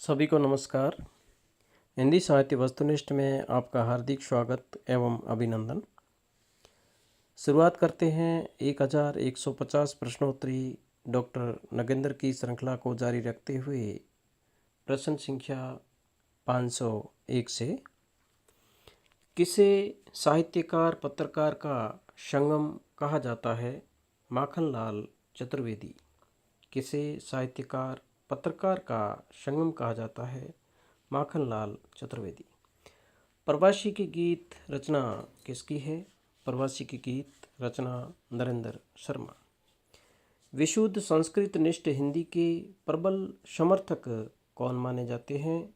सभी को नमस्कार। हिंदी साहित्य वस्तुनिष्ठ में आपका हार्दिक स्वागत एवं अभिनंदन। शुरुआत करते हैं 1150 प्रश्नोत्तरी डॉक्टर नगेंद्र की श्रृंखला को जारी रखते हुए प्रश्न संख्या 501 से। किसे साहित्यकार पत्रकार का संगम कहा जाता है? माखनलाल चतुर्वेदी। किसे साहित्यकार पत्रकार का संगम कहा जाता है? माखनलाल चतुर्वेदी। प्रवासी के गीत रचना किसकी है? प्रवासी के गीत रचना नरेंद्र शर्मा। विशुद्ध संस्कृत निष्ठ हिंदी के प्रबल समर्थक कौन माने जाते हैं?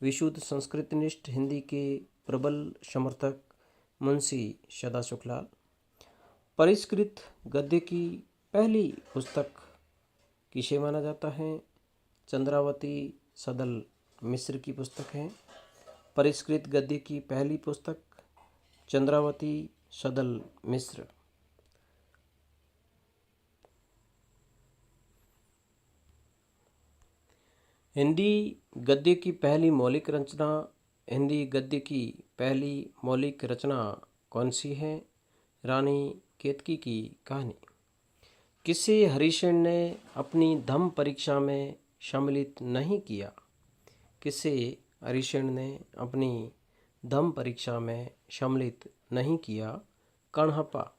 विशुद्ध संस्कृत निष्ठ हिंदी के प्रबल समर्थक मुंशी सदाशिव लाल। परिष्कृत गद्य की पहली पुस्तक किसे माना जाता है? चंद्रावती सदल मिश्र की पुस्तक है। परिष्कृत गद्य की पहली पुस्तक चंद्रावती सदल मिश्र। हिंदी गद्य की पहली मौलिक रचना हिंदी गद्य की पहली मौलिक रचना कौन सी है? रानी केतकी की कहानी। किसे हरिशेन ने अपनी धम्म परीक्षा में सम्मिलित नहीं किया? किसे हरिशेन ने अपनी धम्म परीक्षा में सम्मिलित नहीं किया? कण्हप्पा।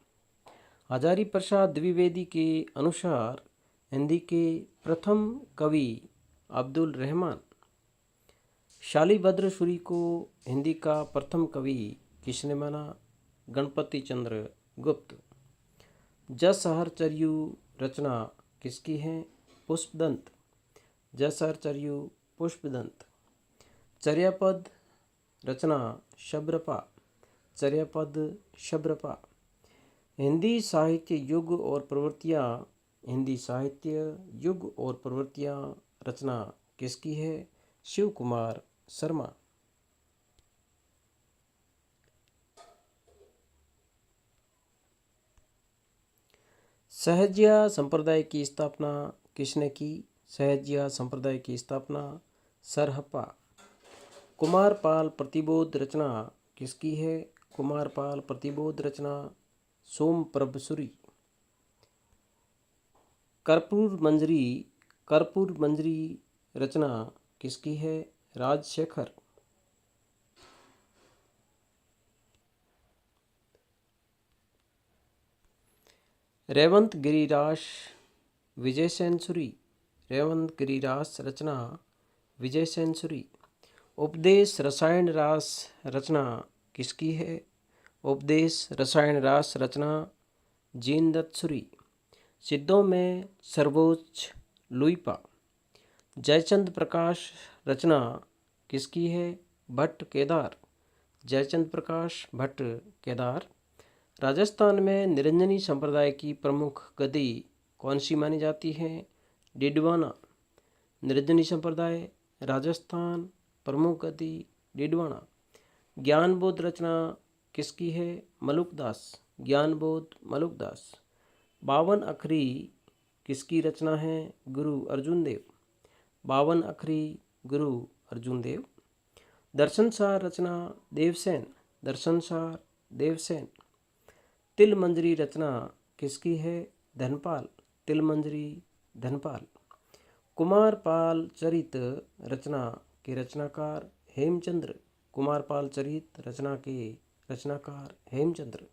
हजारी प्रसाद द्विवेदी के अनुसार हिंदी के प्रथम कवि अब्दुल रहमान। शालिभद्र सूरी को हिंदी का प्रथम कवि किसने माना? गणपति चंद्र गुप्त। जसहरचर्यु रचना किसकी है? पुष्पदंत। जसहरचर्यु पुष्पदंत। चर्यापद रचना शबरपा। चर्यापद शबरपा। हिंदी साहित्य युग और प्रवृत्तियाँ हिंदी साहित्य युग और प्रवृत्तियाँ रचना किसकी है? शिव कुमार शर्मा। सहजिया संप्रदाय की स्थापना किसने की? सहजिया संप्रदाय की स्थापना सरहप्पा। कुमारपाल प्रतिबोध रचना किसकी है? कुमारपाल प्रतिबोध रचना सोमप्रभ सूरी। कर्पूर मंजरी रचना किसकी है? राजशेखर। रेवंत गिरिरास विजयसेन सूरी। रेवंत गिरिरास रचना विजयसेन सूरी। उपदेश रसायन रास रचना किसकी है? उपदेश रसायन रास रचना जीनदत्त सूरी। सिद्धों में सर्वोच्च लुइपा। जयचंद प्रकाश रचना किसकी है? भट्ट केदार। जयचंद प्रकाश भट्ट केदार। राजस्थान में निरंजनी संप्रदाय की प्रमुख गद्दी कौन सी मानी जाती है? डिडवाना। निरंजनी संप्रदाय राजस्थान प्रमुख गद्दी डिडवाना। ज्ञानबोध रचना किसकी है? मलुकदास। ज्ञानबोध मलुकदास। 52 अखरी किसकी रचना है? गुरु अर्जुन देव। 52 अखरी गुरु अर्जुन देव। दर्शनसार रचना देवसेन। दर्शनसार देवसेन। तिलमंजरी रचना किसकी है? धनपाल। तिलमंजरी धनपाल। कुमारपाल चरित रचना के रचनाकार हेमचंद्र। कुमारपाल चरित रचना के रचनाकार हेमचंद्र।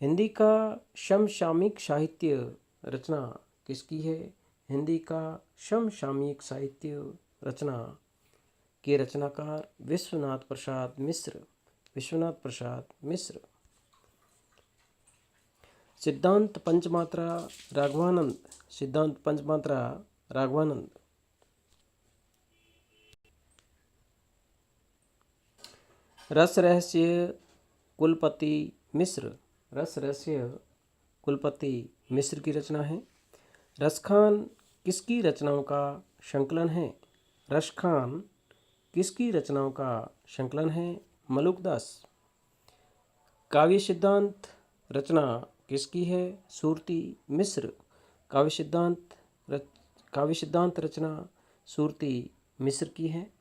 हिंदी का समसामयिक साहित्य रचना किसकी है? हिंदी का समसामयिक साहित्य रचना के रचनाकार विश्वनाथ प्रसाद मिश्र। विश्वनाथ प्रसाद मिश्र। सिद्धांत पंचमात्रा राघवानंद। सिद्धांत पंचमात्रा राघवानंद। रस रहस्य कुलपति मिश्र। रस रहस्य कुलपति मिश्र की रचना है। रसखान किसकी रचनाओं का संकलन है? रसखान किसकी रचनाओं का संकलन है? मलुकदास। काव्य सिद्धांत रचना किसकी है? सूरती मिश्र। काव्य सिद्धांत रचना सूरती मिस्र की है।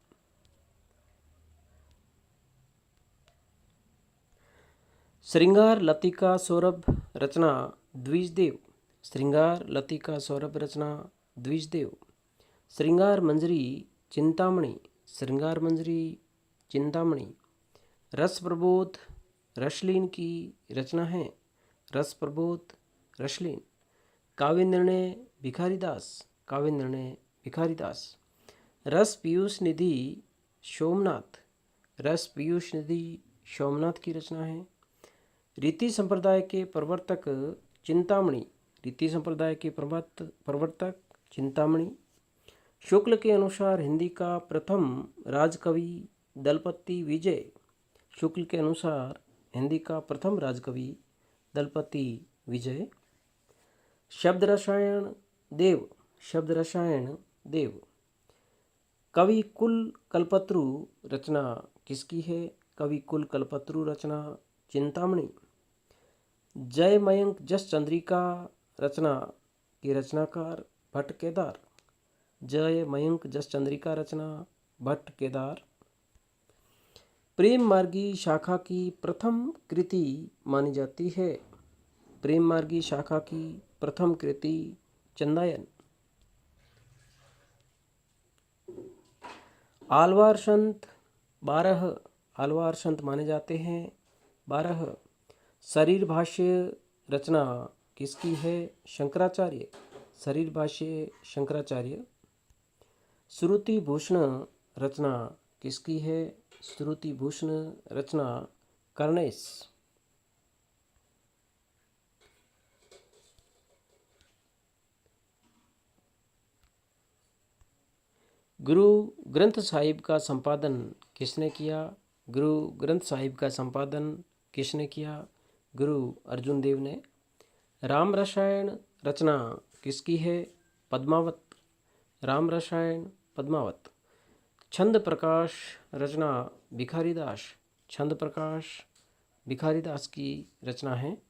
श्रृंगार लतिका सौरभ रचना द्विजदेव। श्रृंगार लतिका सौरभ रचना द्विजदेव। श्रृंगार मंजरी चिंतामणि। श्रृंगार मंजरी चिंतामणि। रस प्रबोध रसलीन की रचना है। रस प्रबोध रसलीन। काव्य निर्णय भिखारीदास। काव्य निर्णय भिखारीदास। रस पीयूष निधि सोमनाथ। रस पीयूष निधि सोमनाथ की रचना है। रीति संप्रदाय के प्रवर्तक चिंतामणि। रीति संप्रदाय के प्रवर्तक चिंतामणि। शुक्ल के अनुसार हिंदी का प्रथम राजकवि दलपति विजय। शुक्ल के अनुसार हिंदी का प्रथम राजकवि दलपति विजय। शब्द रसायन देव। शब्द रसायन देव। कवि कुल कल्पत्रु रचना किसकी है? कवि कुल कल्पत्रु रचना चिंतामणि। जय मयंक जस चंद्रिका रचना के रचनाकार भट्ट केदार। जय मयंक जस चंद्रिका रचना भट्ट केदार। प्रेम मार्गी शाखा की प्रथम कृति मानी जाती है। प्रेम मार्गी शाखा की प्रथम कृति चंदायन। आलवार संत 12 आलवार संत माने जाते हैं 12। शरीर भाष्य रचना किसकी है? शंकराचार्य। शरीर भाष्य शंकराचार्य। श्रुति भूषण रचना किसकी है? श्रुति भूषण रचना कर्णेश। गुरु ग्रंथ साहिब का संपादन किसने किया? गुरु ग्रंथ साहिब का संपादन किसने किया? गुरु अर्जुन देव ने। राम रसायन रचना किसकी है? पद्मावत। राम रसायन पद्मावत। छंद प्रकाश रचना भिखारीदास। छंद प्रकाश भिखारीदास की रचना है।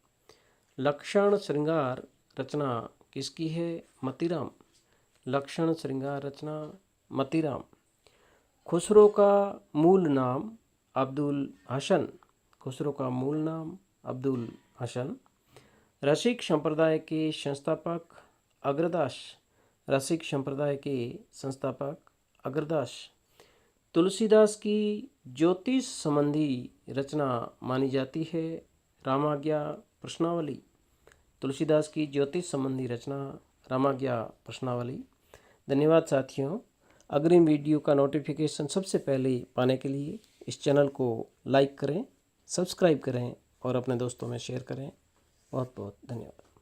लक्षण श्रृंगार रचना किसकी है? मतीराम। लक्षण श्रृंगार रचना मतीराम। खुसरो का मूल नाम अब्दुल हसन। खुसरो का मूल नाम अब्दुल हसन। रसिक संप्रदाय के संस्थापक अग्रदास। रसिक संप्रदाय के संस्थापक अग्रदास। तुलसीदास की ज्योतिष संबंधी रचना मानी जाती है रामाज्ञा प्रश्नावली। तुलसीदास की ज्योतिष संबंधी रचना रामाज्ञा प्रश्नावली। धन्यवाद साथियों। अग्रिम वीडियो का नोटिफिकेशन सबसे पहले पाने के लिए इस चैनल को लाइक करें, सब्सक्राइब करें और अपने दोस्तों में शेयर करें। बहुत बहुत धन्यवाद।